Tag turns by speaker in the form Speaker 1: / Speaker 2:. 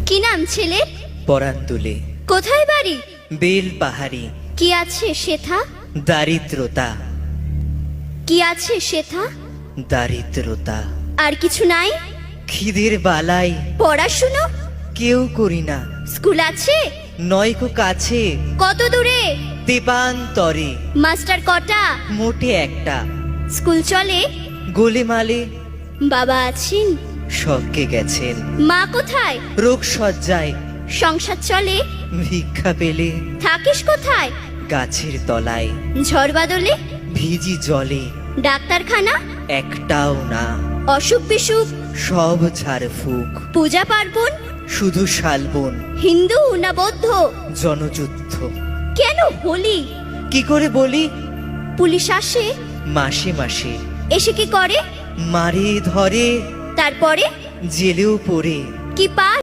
Speaker 1: কি নাম ছেলে?
Speaker 2: পরান তুলে
Speaker 1: কোথায় বাড়ি?
Speaker 2: বেল পাহাড়ি।
Speaker 1: কি আছে সেথা?
Speaker 2: দারিদ্রতা,
Speaker 1: কি আছে সেথা?
Speaker 2: দারিদ্রতা।
Speaker 1: আর কিছু নাই?
Speaker 2: খিদের বালাই
Speaker 1: পড়াশুনো?
Speaker 2: কেউ করি না।
Speaker 1: স্কুল আছে?
Speaker 2: নয়কো কাছে
Speaker 1: কত দূরে?
Speaker 2: দেবান্তরে।
Speaker 1: মাস্টার কটা?
Speaker 2: মোটে একটা।
Speaker 1: স্কুল চলে?
Speaker 2: গোলেমালে
Speaker 1: বাবা আছেন?
Speaker 2: স্বর্গে গেছেন।
Speaker 1: মা কোথায়?
Speaker 2: রোগ সজ্জায়
Speaker 1: সংসার চলে?
Speaker 2: ভিক্ষা পেলে
Speaker 1: থাকিস কোথায়?
Speaker 2: গাছের তলায়।
Speaker 1: ঝড় বাদলে?
Speaker 2: ভিজি জলে
Speaker 1: ডাক্তারখানা?
Speaker 2: একটাও না।
Speaker 1: অসুখ বিসুখ?
Speaker 2: সব ঝাড় ফুক।
Speaker 1: পূজা পার্বণ?
Speaker 2: শুধু শালবন।
Speaker 1: হিন্দু না বৌদ্ধ?
Speaker 2: জনযুদ্ধ।
Speaker 1: কেন হোলি?
Speaker 2: কি করে বলি?
Speaker 1: পুলিশ আসে?
Speaker 2: মাসে মাসে
Speaker 1: এসে কি করে?
Speaker 2: মারে ধরে,
Speaker 1: তারপরে?
Speaker 2: জেলেও পড়ে।
Speaker 1: কি পা